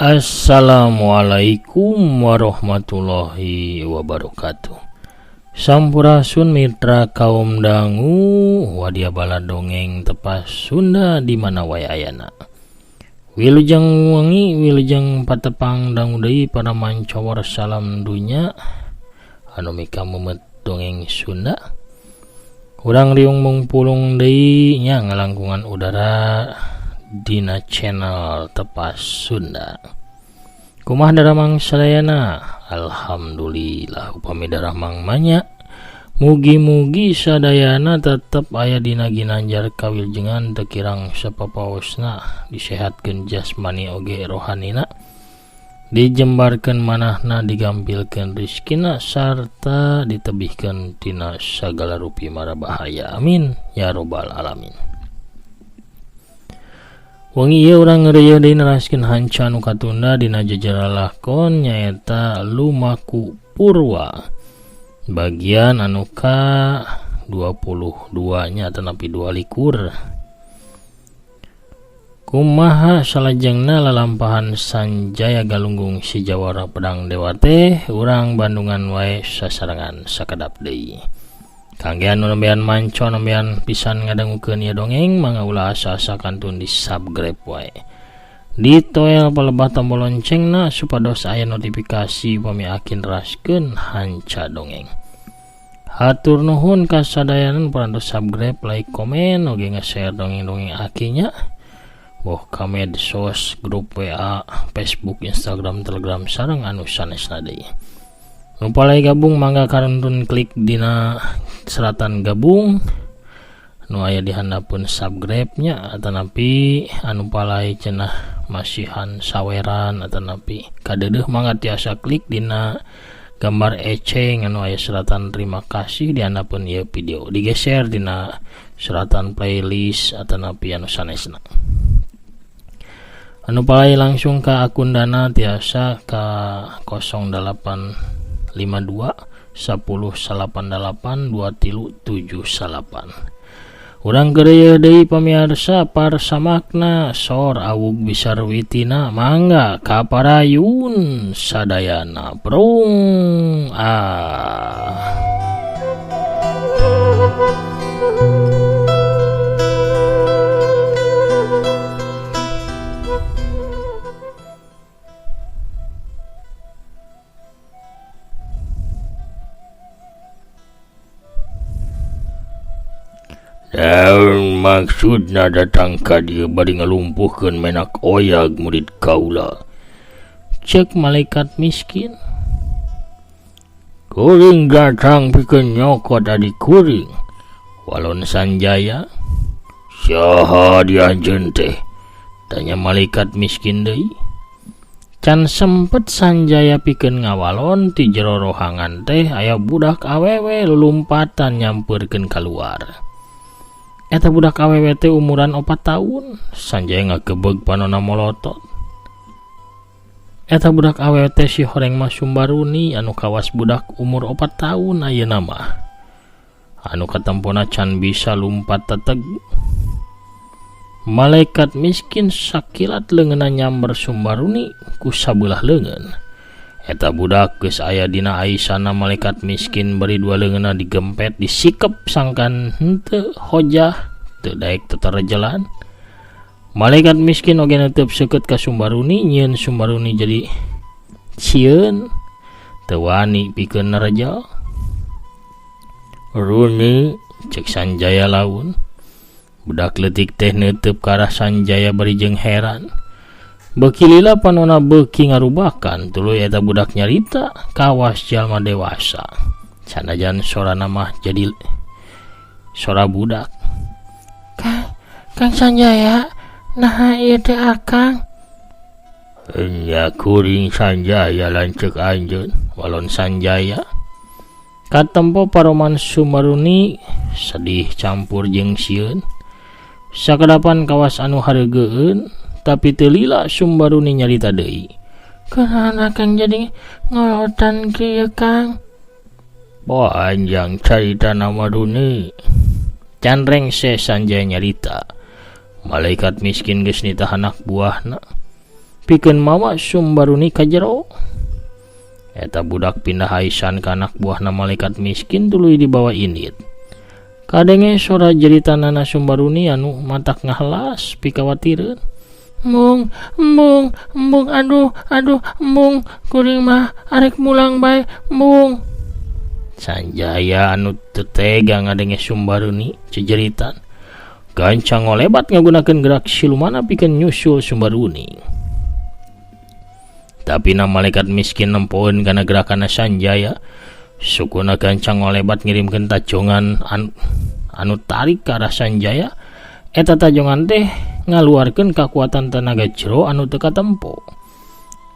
Assalamualaikum warahmatullahi wabarakatuh. Sampurasun mitra kaum dangu wadia bala dongeng tepas Sunda di mana wae ayana. Wilujeng wangi wilujeng patepang dangu deui para mancawar salam dunya anu mika memet dongeng Sunda. Urang riung mungpulung deui nya ngalangkungan udara dina channel tepas Sunda. Kumaha daramang sadayana? Alhamdulillah upami daramang manya. Mugi-mugi sadayana tetep aya dina ginanjar kawiljengan teu kirang sapapaosna, disehatkeun jasmani oge rohanina, dijembarkeun manahna, digampilkeun rezekina sarta ditebihkeun tina sagala rupi mara bahaya. Amin ya robbal alamin. Wangi ieu urang ngeureuyeuh deui neraskeun hanca anu katunda dina jejera lakon nyaeta Lumaku Purwa bagian anu ka 22 nya tanapi 22. Kumaha salajengna lalampahan Sanjaya Galunggung si Jawara Pedang Dewa teh urang Bandungan wae sasarengan sakedap deui. Kangge anu nembean manco nembean pisan ngadangukeun ieu dongeng mangga ulah asa-asa kantun di subscribe wae. Ditoel palebah tombol loncengna supados aya notifikasi upami akin raskeun hanca dongeng. Hatur nuhun ka sadayanan parantos subscribe, like, komen, oge nge-share dongeng-dongeng akinya. Boh ka medsos, grup WA, Facebook, Instagram, Telegram sareng anu sanesna deui. Nupalai gabung mangga karuntun klik dina selatan gabung nu aya di handapun subscribe nya atanapi anu palai cenah masihan saweran atanapi kadeudeuh mangga tiasa klik dina gambar eceng anu aya selatan terima kasih di handapun ieu video, digeser dina selatan playlist atanapi anu sanesna. Anu palai langsung ka akun Dana tiasa ka 0852 1088 2378. Urang geureueuh deui pamiarsa parsamakna sor awug bisarwitina mangga kaparayun sadayana prung Dan maksudna datang ka dieu bari ngalumpuhkeun menak oyag murid kaula. Cek malaikat miskin. Kuring datang pikeun nyokot adik kuring. Walon Sanjaya. Saha dianjeun teh? Tanya malaikat miskin deui. Can sempet Sanjaya pikeun ngawalon ti jero rohangan teh aya budak awewe lulumpatan nyampeurkeun kaluar. Eta budak awewe teh umuran 4 tahun. Sanjaya ngagebeg panonna molotot. Eta budak awewe teh si horeng mah Sumbaruni anu kawas budak umur 4 tahun ayeuna mah. Anu katempona can bisa lumpat teteg. Malaikat miskin sakilat leungeunna nyamber Sumbaruni ku sabelah leungeun. Eta budak geus aya dina aisana malaikat miskin beri dua leungeunna digempet disikep sangkan henteu hojah teu daek tetarejelan. Malaikat miskin oge neuteub seukeut ka Sumbaruni nyieun Sumbaruni jadi cieun teu wani pikeun narejal. Runi cek Sanjaya laun. Budak leutik teh neuteub ka arah Sanjaya bari jeung heran. Beki lila panona beki ngarubakan tuluy eta budak nyarita kawas jalma dewasa. Sanajan sora nama jadi sora budak. Kang Sanjaya, nah ieu teh akang. Nya kuring Sanjaya lanceuk anjeun, walon Sanjaya. Katempo Paroman Sumbaruni sedih campur jeung sieun. Sakadapan kawas anu hareugeun, tapi teu lila Sumbaruni nyarita deui. Kunaon akang jadi ngolotan kieu Kang? Panjang carita nama Runi. Canreng se Sanjaya nyarita. Malaikat miskin geus nitah anak buahna. Pikeun mawa Sumbaruni ka jero. Eta budak pindah haisan ka anak buahna malaikat miskin tuluy dibawa indit. Kadenge sora jeritanana Sumbaruni anu matak ngahelas pikawatireun. Mung, aduh, mung, kuring mah arek mulang bae, mung. Sanjaya anu teu tega ngadenge Sumbaruni cejeritan. Gancang ngolebat ngagunakeun gerak silumana pikeun nyusul Sumbaruni. Tapi na malaikat miskin nempoeun kana gerakanna Sanjaya, sukuna gancang ngolebat ngirimkeun tajongan anu tarik ka arah Sanjaya. Eta tajongan teh ngaluarkeun kakuatan tenaga jero anu teu katempo.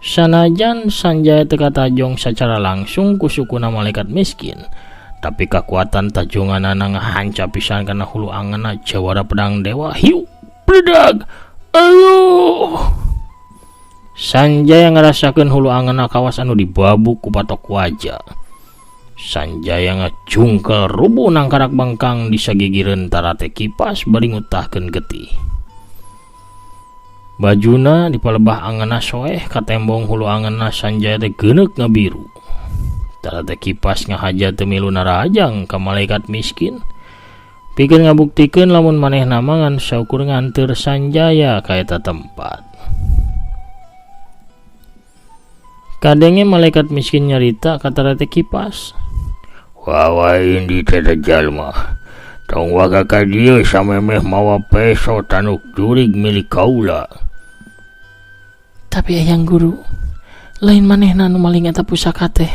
Sanajan Sanjaya teu katajong secara langsung ku sukuna malaikat miskin, tapi kakuatan tajonganna ngahanca pisan kana hulu angeunna jawara pedang dewa. Hiu, bledag. Aduh. Sanjaya ngarasakeun hulu angeunna kawas anu dibabuk ku patok wajah. Sanjaya ngajungkel rubuh nang karak bangkang di sagigireun tarate kipas bari ngutahkeun getih. Bajuna dipalebah angeunna soeh ka tembong hulu angeunna Sanjaya teh geuneuk ngabiru. Tarate kipas ngahaja teu milu narajang ka malaikat miskin. Pikeun ngabuktikeun lamun manehna mangan saukur nganteur Sanjaya ka eta tempat. Kadenge malaikat miskin nyarita ka tarate kipas. Wawa indi teh jalma. Tong waga ka dieu samemeh mawa peso tanuk jurig milik kaula. Tapi ayang guru, lain manehna nu maling eta pusaka teh.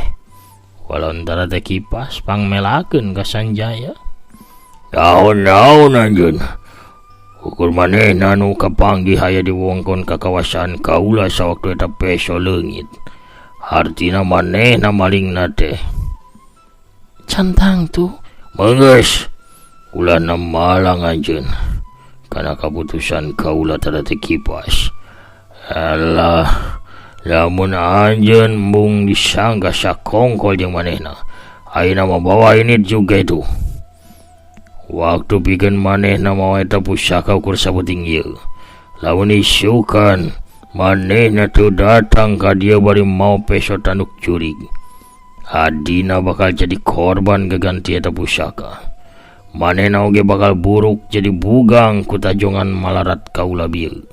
Walon tarate kipas pangmelakeun ka Sanjaya. Naon anjeun. Ukur manehna nu kapanggih aya di wewengkon kakawasan kaula sawaktu eta peso leungit. Artina manehna malingna teh. Cantang tuh. Menggeus. Ulana malang anjeun. Kana kaputusan kaula tarate kipas. Alah, lamun anjeun mung disangka sakongkol jeung manehna. Ayeuna mah bawa ini juga itu. Waktu pikeun manehna mawa eta pusaka ukur sabuting ieu. Lamun isukan manehna tuh datang ka dia bari mau peso tanduk jurig. Adina bakal jadi korban gaganti eta pusaka. Manehna oge bakal buruk jadi bugang ku tajongan malarat kaula bieu.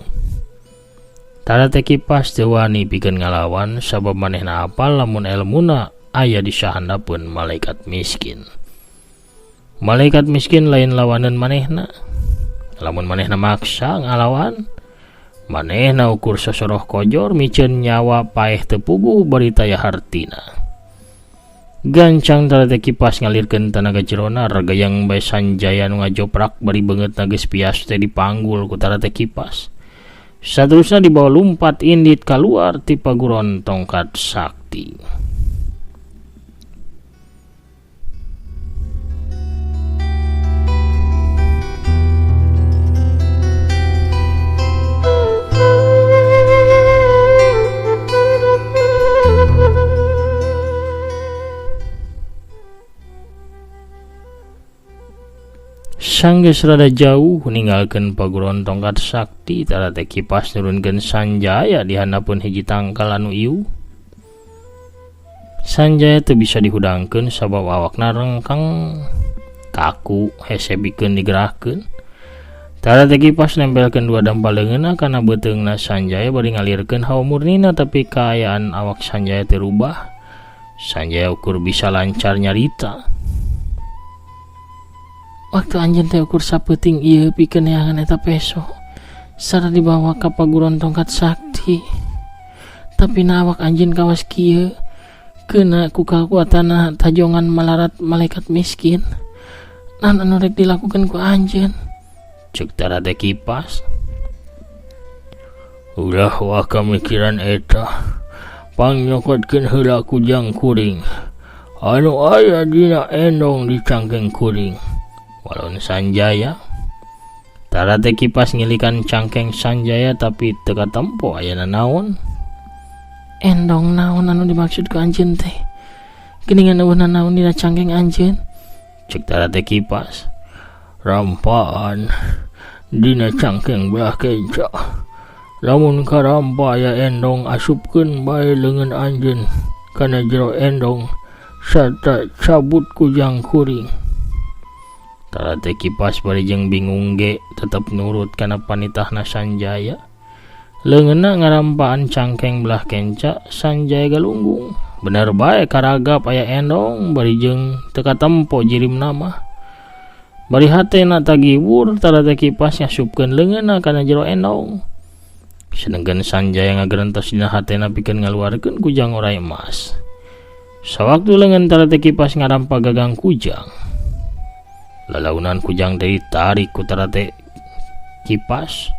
Tarate kipas teu wani pikeun ngalawan sabab manehna apal lamun elmuna aya di sahandapeun malaikat miskin. Malaikat miskin lain lawanan manehna. Lamun manehna maksa ngalawan, manehna ukur sosoroh kojor miceun nyawa paeh teu puguh bari taya hartina. Gancang tarate kipas ngalirkeun tenaga jerona regayang bae Sanjaya nu ngajoprak bari beungeutna geus pias teh dipanggul ku tarate kipas. Saterusna dibawa lumpat indit kaluar ti paguron tongkat sakti. Sanggeus rada jauh ninggalkeun paguron tongkat sakti, tarate kipas nurunkeun Sanjaya di handapun hiji tangkal anu ieu. Sanjaya teu bisa dihudangkeun sabab awakna rengkang kaku hese bikeun digerakkeun. Tarate kipas nempelkeun dua dampal leungeunna kana beuteungna Sanjaya bari ngalirkeun hawa murnina, tapi kaayaan awak Sanjaya teu rubah. Sanjaya ukur bisa lancar nyarita. Waktu anjeun teh ukur sapeuting ieu pikeun neangan eta peso. Sara dibawa ka paguron tongkat sakti. Tapi na awak anjeun kawas kieu kena ku kakuatan tajongan malarat malaikat miskin. Nan anu rek dilakukan ku anjeun. Cek Tara Teh Kipas. Ulah wah kamikiran eta. Pangyokotkeun heula kujang kuring. Anu aya dina endong di cangkeng kuring. Walon Sanjaya. Tara Teh Kipas ngilikan cangkeng Sanjaya tapi teka tempo ayana naon. Endong naon anu dimaksud ku anjeun teh? Geuningan eueuhna naon dina cangkeng anjeun? Cek Tara Teh Kipas. Rampaan dina cangkeng belah kenca. Lamun karampa aya endong asupkeun bae leungeun anjeun kana jero endong sarta cabut kujang kuring. Tara Teh Kipas bari jeung bingung ge tetep nurut kana panitahna Sanjaya. Leungeunna ngarampaan cangkeng belah kenca Sanjaya galunggung. Bener bae karagap aya endong bari jeung teu katempo jirimna mah. Bari hatena tagibur Tara Teh Kipas ngasupkeun leungeunna kana jero endong. Sedengkeun Sanjaya ngagerentos dina hatena pikeun ngaluarkeun kujang oray emas. Sawaktu leungeun Tara Teh Kipas ngarampa gagang kujang. Lalaunan kujang teh ditarik ku Tara Teh Kipas.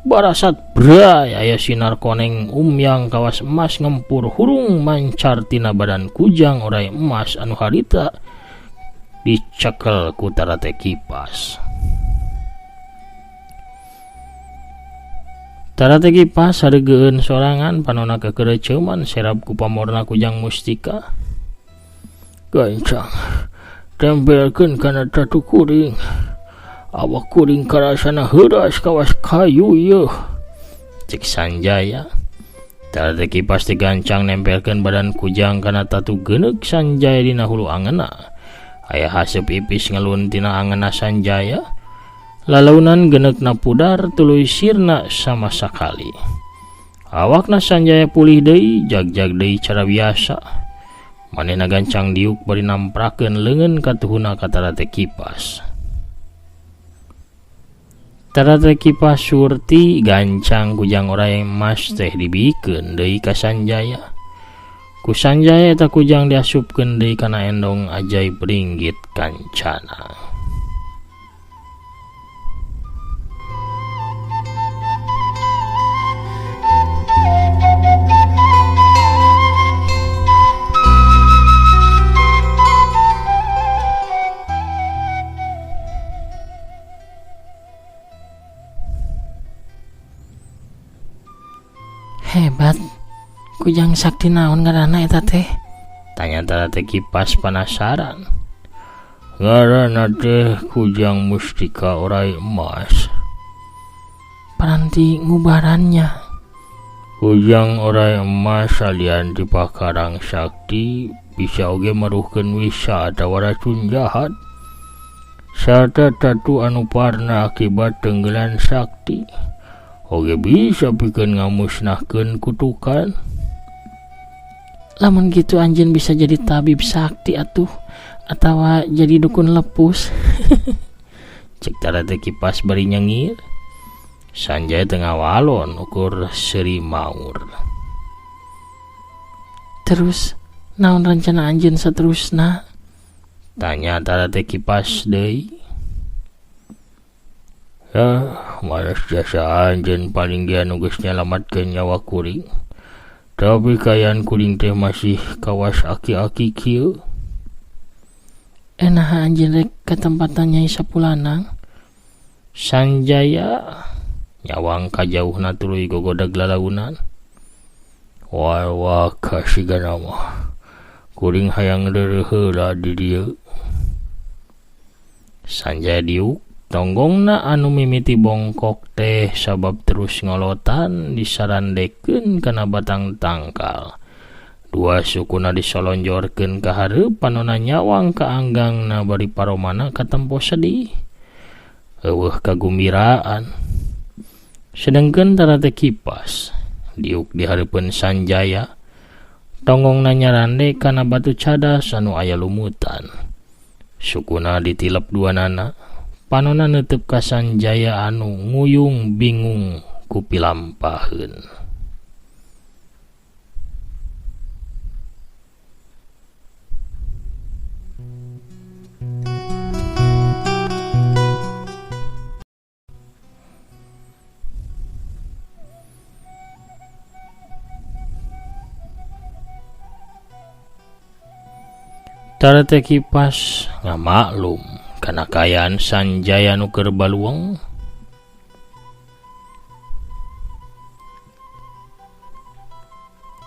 Barasat bray aya sinar koneng umyang kawas emas ngempur hurung mancar tina badan kujang oray emas anu harita dicekel ku Tara Teh Kipas. Tara Teh Kipas hareugeun sorangan panonna kekereuceuman serab ku pamorna kujang mustika. Gancang tempelkeun kana tatu kuring. Awak kuring karasana heuras kawas kayu yeuh. Cek Sanjaya. Tara Teh Kipas digancang nempelkeun badan kujang kana tatu geuneuk Sanjaya dina hulu angeunna. Aya haseup ipis ngelun tina angeunna Sanjaya. Lalaunan geneukna pudar tuluy sirna sama sakali. Awakna Sanjaya pulih deui, jag-jag deui cara biasa. Manehna gancang diuk bari namprakeun leungeun katuhuna ka Tara Teh Kipas. Tara Teh Kipas surti gancang kujang oray emas teh dibikeun deui ka Sanjaya. Ku Sanjaya eta kujang diasupkeun deui kana endong ajaib ringgit kancana. Hebat. Kujang sakti naon ngaranna eta teh? Tanya Tara Teh Kipas penasaran. Ngaranna teh kujang mustika oray emas. Paranti ngubarannya. Kujang oray emas salian dipakarang sakti bisa oge maruhkeun wisa atawa racun jahat. Sarta tatu anu parna akibat tenggelan sakti. Oge bisa pikeun ngamusnahkeun kutukan. Lamun gitu anjeun bisa jadi tabib sakti atuh atawa jadi dukun lepus. Cek Tara Teh Kipas bari nyengir. Sanjaya tengah walon ukur seri maur. Terus naon rencana anjeun saterusna? Tanya Tara Teh Kipas deui. Ya, malas jasa anjeun paling dia nugas nyelamatkeun nyawa kuring. Tapi kayaan kuring teh masih kawas aki-aki kieu. Enaha anjeun rek ka tempatan Nyai Sapulanang? Sanjaya nyawang kajauhna tuluy gogodag lalaunan. Wah kasigana mah. Kuring hayang deureuh heula di dieu. Sanjaya diuk. Tonggongna anu mimiti bongkok teh sabab terus ngolotan disarandekeun kana batang tangkal. Dua sukuna disolonjorkeun ka hareup panonna nyawang ka anggangna bari paromana katempo sedih. Eueuh kagumbiraan. Sedengkeun Tara Teh Kipas diuk di hareupeun Sanjaya. Tonggongna nyarande kana batu cadas anu aya lumutan. Sukuna ditilep duanana. Panonna neuteup ka Sanjaya anu nguyung bingung ku pilampaheun. Tara teh Kipas ngamaklum kana kaayaan Sanjaya nu keur balueng.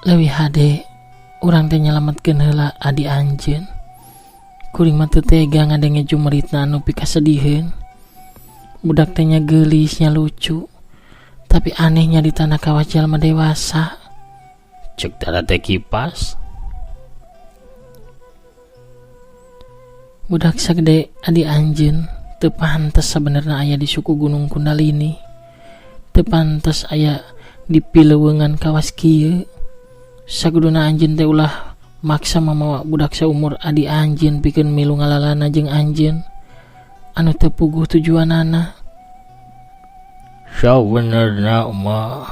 Leuwih hade urang teh nyalametkeun heula adi anjeun. Kuring mah teu tega ngadenge jumeritna anu pikasediheun. Budak teh nya geulis nya lucu, tapi anehnya di tanah kawas jalma dewasa. Cek tara teh Kipas. Budak sagede adi anjeun teu pantes sabenerna aya di suku Gunung Kundalini. Teu pantes aya di pileuweungan kawas kieu. Saguduna anjeun teh ulah maksa mamawa budak saumur adi anjeun pikeun milu ngalalana jeung anjeun anu teu puguh tujuanana. Sabenerna mah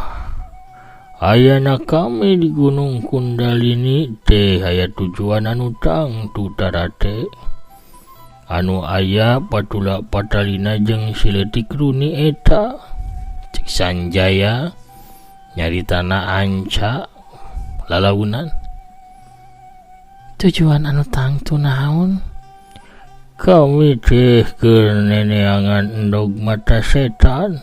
ayana kami di Gunung Kundalini teh aya tujuan anu tangtu tara teh. Anu aya patula patalina jeung siletik runi eta, cek Sanjaya nyaritana anca lalaunan. Tujuan anu tangtu naon? Kami teh keur neneangan endog mata setan.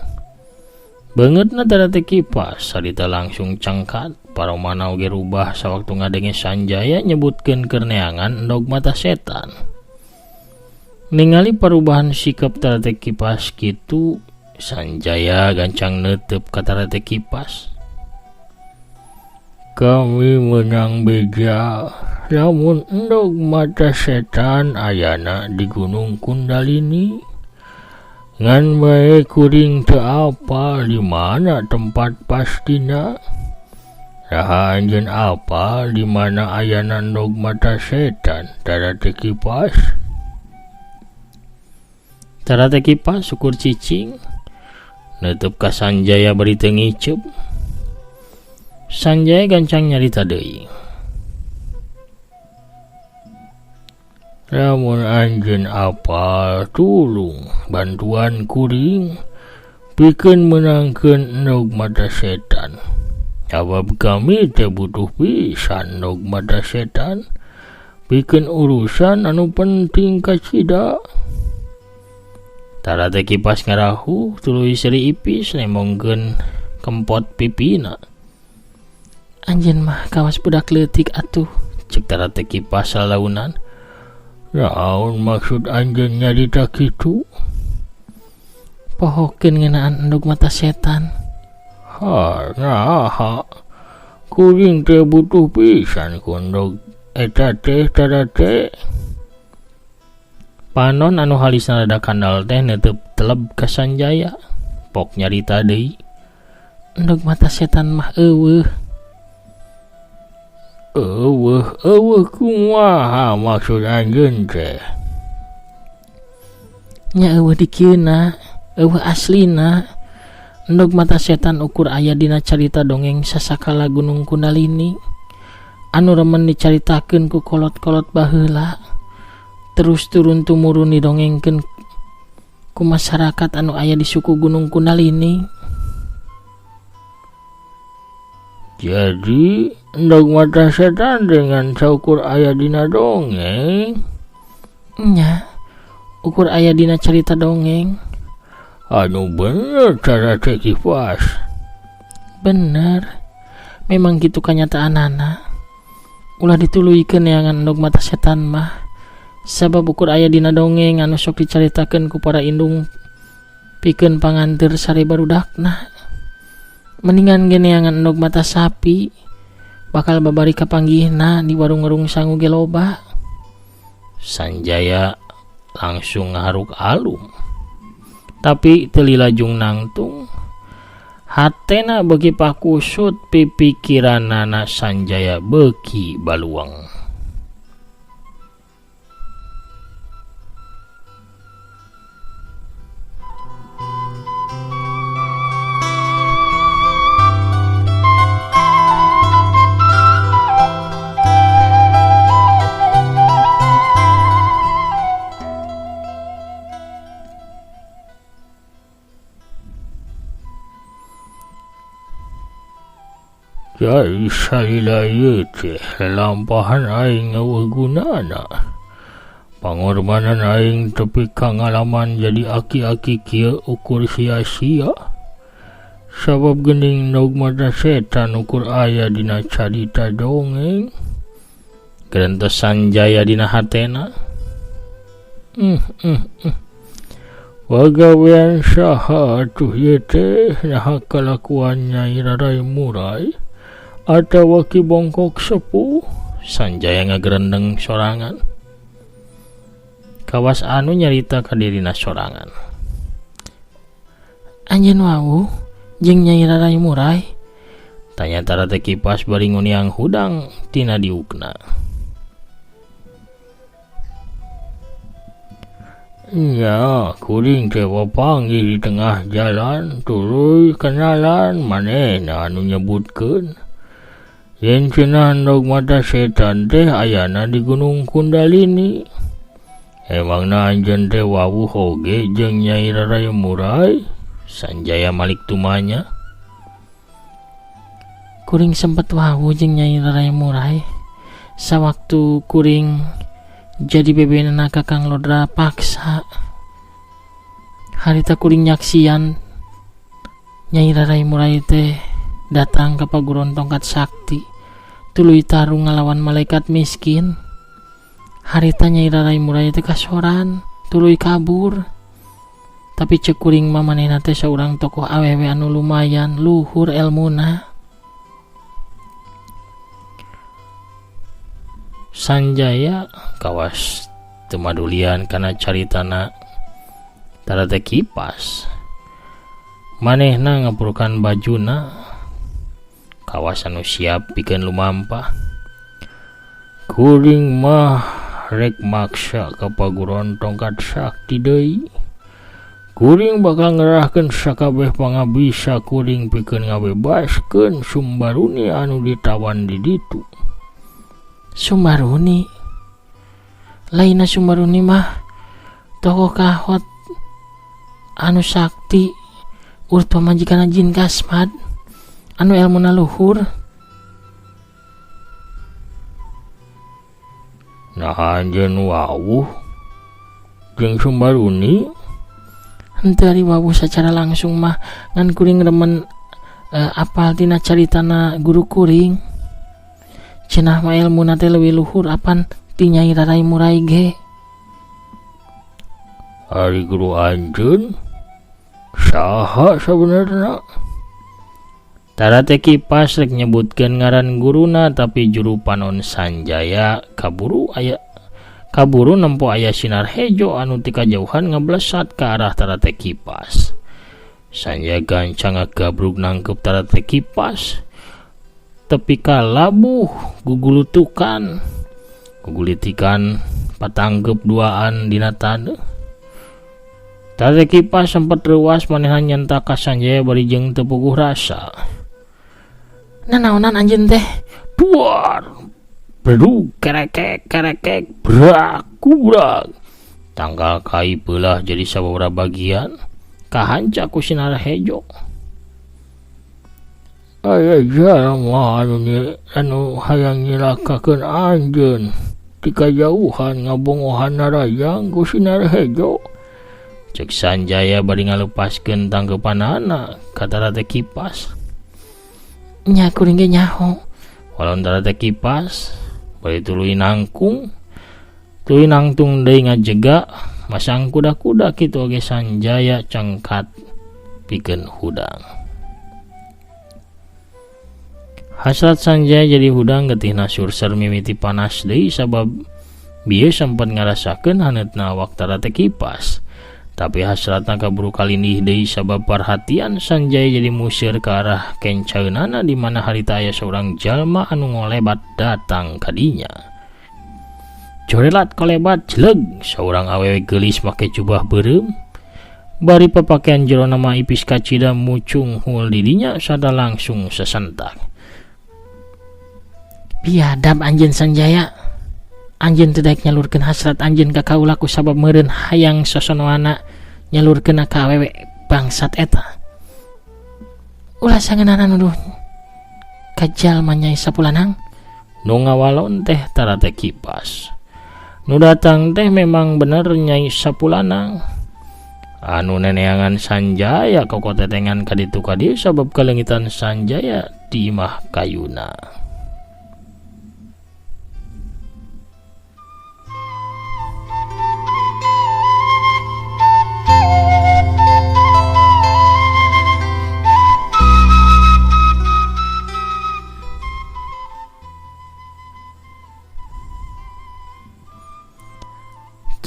Beungeutna tara teh Kipas sarita langsung cangkat. Paromana oge rubah sawaktu ngadenge Sanjaya nyebutkeun keur neangan endog mata setan. Ningali perubahan sikap tara teh Kipas kitu, Sanjaya gancang neuteup ka tara teh Kipas. Kami menang beja, lamun endog mata setan ayana di Gunung Kundalini. Ngan bae kuring teu apal di mana tempat pastina. Raha anjeun apal di mana ayana endog mata setan tara teh Kipas? Tara teh Kipas syukur cicing neutup ka Sanjaya bari teu ngiceup. Sanjaya gancang nyarita deui. Lamun anjeun apal tulung bantuan kuring pikeun menangkeun endog mata setan. Sabab kami teh butuh pisan endog mata setan pikeun urusan anu penting kacida. Tara teh Kipas ngarahu tuluy seri ipis nemongkeun kempot pipina. Anjeun mah kawas budak leutik atuh, cek tara teh Kipas lalaunan. Naon maksud anjeun nyarita kitu? Pohokeun ngeunaan endog mata setan. Naha kuring teh butuh pisan ku endog eta teh tara teh. Panon anu halisna rada kandal teh neutup teleb ka Sanjaya. Pok nyarita deui. Endog mata setan mah eueuh. Eueuh kumaha maksud anjeun teh? Nya eueuh dikieuna, eueuh aslina. Endog mata setan ukur aya dina carita dongeng sasakala Gunung Kundalini anu remen dicaritakeun ku kolot-kolot baheula. Terus turun tumurun didongengkeun ku masyarakat anu aya di suku Gunung Kundalini. Jadi endog mata setan dengan saukur aya dina dongeng? Nya, ukur aya dina cerita dongeng. Anu bener cara teh Kipas. Bener, memang gitu kanyataanana. Ulah dituluykeun neangan endog mata setan mah. Sabab ukur aya dina dongeng anu sok dicaritakeun ku para indung pikeun panganteur sare barudakna. Mendingan ge neangan endog mata sapi bakal babari kapanggihna di warung-warung sangu ge loba. Sanjaya langsung ngaharuk alum. Tapi teu lilajung nangtung. Hatena beuki pakusut pipikiranana Sanjaya beuki baluang. Dari salila ieu teh lalampahan aing eueuh gunana. Pangorbanan aing tepi kangalaman jadi aki-aki kieu ukur sia-sia. Sabab geuning naug mata setan ukur aya dina carita dongeng. Gerentos Sanjaya dina hatena. Wagawean saha atuh ieu teh naha kalakuan Nyai Rarai Murai atawa Ki Bongkok Sepuh? Sanjaya ngagerendeng sorangan. Kawas anu nyarita ka dirina sorangan. Anjeun wau jeung Nyai Rarai Murai? Tanya Tara Teh Kipas bari nguniang hudang tina diukna. Ya, kuring teh panggil di tengah jalan, tuluy kenalan manehna anu nyebutkeun. Yen cenah naug mata setan teh ayana di Gunung Kundalini. Emangna anjeun teh wawuh oge jeung Nyai Rarai Murai? Sanjaya malik tumanya. Kuring sempet wawuh jeung Nyai Rarai Murai sawaktu kuring jadi bebenana Kakang Lodra Paksa. Harita kuring nyaksian Nyai Rarai Murai teh datang ke paguron tongkat sakti tuluy tarung ngalawan malaikat miskin. Harita Nyai Rarai Murai teh kasoran tuluy kabur. Tapi cek kuring mah manehna teh saurang tokoh awewe anu lumayan luhur elmuna. Sanjaya kawas temadulian kana caritana Tara Teh Kipas. Manehna ngapurkan bajuna kawas anu siap pikeun lumampah. Kuring mah rek maksa ka paguron tongkat sakti deui. Kuring bakal ngerahkeun sakabeh pangabisa kuring pikeun ngabebaskeun Sumbaruni anu ditawan di ditu. Sumbaruni? Lainna Sumbaruni mah tokoh kahot anu sakti urut pamajikan Jin Kasmad anu elmuna luhur. Nah anjeun wawuh jeung Sumbaruni? Henteu ari wawuh secara langsung mah ngan kuring remen apal tina caritana guru kuring. Cenah mah elmuna teh leuwih luhur apan ti Nyai Rarai Murai ge. Ari guru anjeun saha sabenerna? Tara Teh Kipas rek nyebutkeun ngaran guruna tapi juru panon Sanjaya kaburu nempo aya sinar hejo anu ti kajauhan ngablesat ka arah Tara Teh Kipas. Sanjaya gancang gabrug nangkep Tara Teh Kipas. Tepi ka labuh gugulitikan patanggep duaan dina tade. Tara Teh Kipas sempat reuas manehan nyenta ka Sanjaya bari jeung teu puguh rasa. Nanaonan anjeun teh? Duar berdug kerekek brak kubrak. Tanggal kai beulah jadi sababaraha bagian kahanca ku sinar hejo. Aya jarang mah anu hayang nyilakakeun anjeun ti kajauhan ngabongohan narayang ku sinar hejo. Cek Sanjaya bari ngalepaskeun tangkepanana ka Tara Teh Kipas. Nya kuring ge nyaho. Walon Tara Teh Kipas bari tuluy nangtung deui ngajega masang kuda-kuda kitu oge Sanjaya cangkat pikeun hudang. Hasrat Sanjaya jadi hudang getihna surser mimiti panas deui sabab bieu sempat ngarasakeun haneutna awak Tara Teh Kipas. Tapi hasratna kaburu kalindih deui sabab perhatian Sanjaya jadi musir ke arah kencaeunana di mana harita aya seorang jalma anu ngolebat datang ka dinya. Jorelat kolebat jeleg seorang awewe geulis make jubah beureum. Bari papakaian jero nama ipis kacida mucung hul di dinya sada langsung sesentak. Biadab anjeun Sanjaya. Anjeun teu daek nyalurkeun hasrat anjeun ka kaula ku sabab meureun hayang sosonoana nyalurkeun ka awewe bangsat eta. Ulah sangeunana nuduh kajal manyai sapulanang. Nu ngawalon teh tara teh Kipas. Nu datang teh memang bener Nyai Sapulanang. Anu neneangan Sanjaya kokotetengan kaditu kadieu sabab kalengitan Sanjaya di imah kayuna.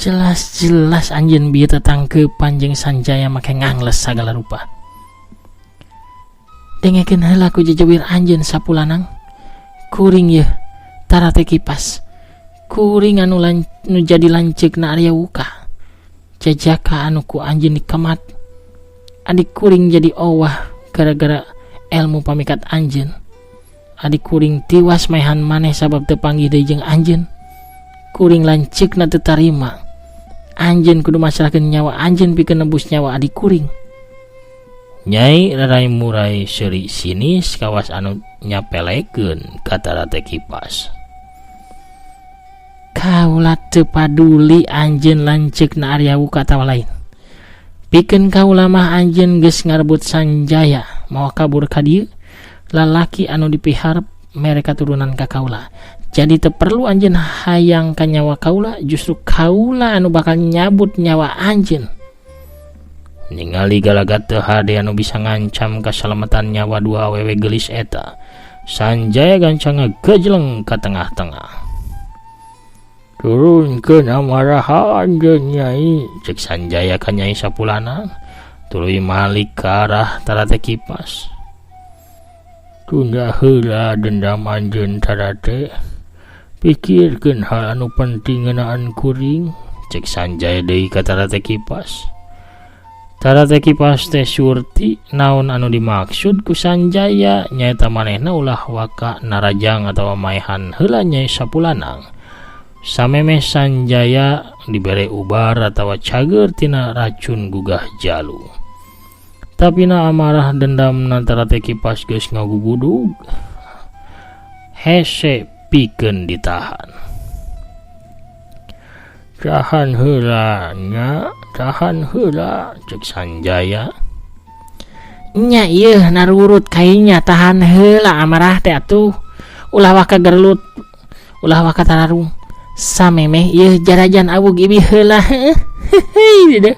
Jelas-jelas anjeun bieu tetangke panjang Sanjaya make ngangles sagala rupa. Dengekeun heula ku jejewir anjeun Sapulanang. Kuring ye tara teh Kipas. Kuring anu jadi lanceukna Arya Wuka. Jajaka anu ku anjeun dikemat. Adik kuring jadi owah gara-gara ilmu pamikat anjeun. Adik kuring tiwas maehan maneh sabab teu panggih deui jeung anjeun. Kuring lanceukna teu tarima. Anjeun kudu masrahkeun nyawa anjeun pikeun nebus nyawa adik kuring. Nyai Rarai Murai seuri sinis kawas anu nyapelekeun katara teh Kipas. Kaula teu paduli anjeun lanceukna Arya Wuka atawa lain. Pikeun kaula mah anjeun geus ngarebut Sanjaya mawa kabur ka dieu. Lalaki anu dipiharep mere katurunan ka kaula. Jadi teu perlu anjeun hayang ka nyawa kaula, justru kaula anu bakal nyabut nyawa anjeun. Ningali galagat teu hade anu bisa ngancam kasalamatan nyawa dua awewe geulis eta. Sanjaya gancang ngagejleng ka tengah-tengah. Turunkeun amarahan jeung Nyai, cek Sanjaya ka Nyai Sapulanang. Tuluy malik ka arah tara teh Kipas. Tunda heula dendam anjeun tara teh. Pikirkeun hal anu penting ngeunaan kuring, cek Sanjaya deui ka tara teh Kipas. Tara teh Kipas teh surti naon anu dimaksud ku Sanjaya, nyaeta manehna ulah waka narajang atawa maehan heula Nyai Sapulanang. Samemeh Sanjaya dibere ubar atawa cager tina racun gugah jalu. Tapina amarah dendam tara teh Kipas geus ngagugudug. Hese pikeun ditahan. Tahan heula nya, tahan heula, cek Sanjaya. Nya ieu narurut kainya tahan heula amarah teh atuh. Ulah waka gerlut, ulah waka tararung. Samemeh ieu jarajan awug ibi heula. Heuh.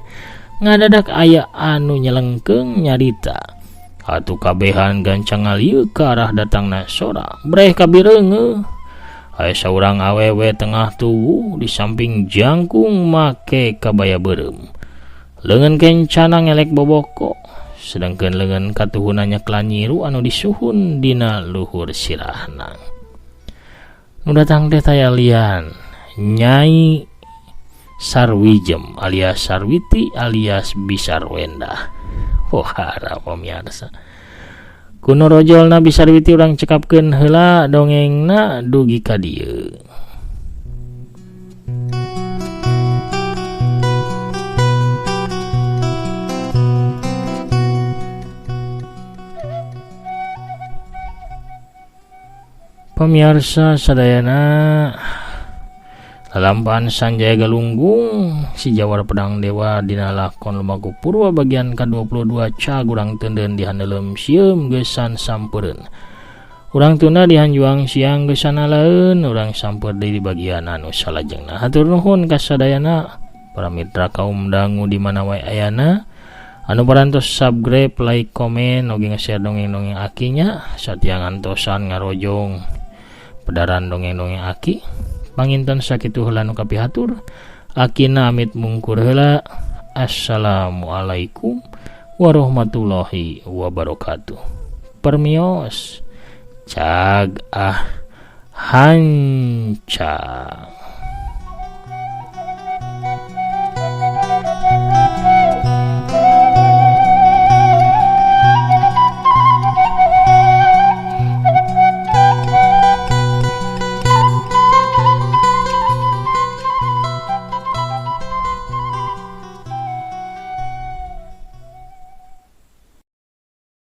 Ngadadak aya anu nyelengkeung nyarita. Atuh kabehan gancang ngalieu ka arah datangna sora. Breh kabireungeuh. Aya saurang awewe tengah tuwuh di samping jangkung make kabaya beureum. Leungeun kencana ngelek boboko, sedangkeun leungeun katuhuna nyeklan nyiru anu disuhun dina luhur sirahna. Nu datang teh taya lian, Nyai Sarwijem alias Sarwiti alias Bisarwenda. Wahara pamirsa. Kuno rojolna Bisarwiti urang cekapkeun heula dongengna dugi ka dieu. Pamirsa sadayana, lalampahan Sanjaya Galunggung si Jawara Pedang Dewa dina lakon lumaku purwa bagian ke-22 cagurang teuneun di handeuleum sieum geusan sampeureun. Urang tunda di hanjuang siang geusan alaeun, urang sampeur deui di bagian anu salajengna. Hatur nuhun ka sadayana para mitra kaum dangu di mana wae ayana. Anu parantos subscribe, like, komen, oge nge-share dongeng-dongeng akinya. Satya ngantosan ngarojong pedaran dongeng-dongeng aki. Panginten sakitu heula nu kapihatur. Akina amit mungkur heula. Assalamualaikum warahmatullahi wabarakatuh. Permios cag hanca.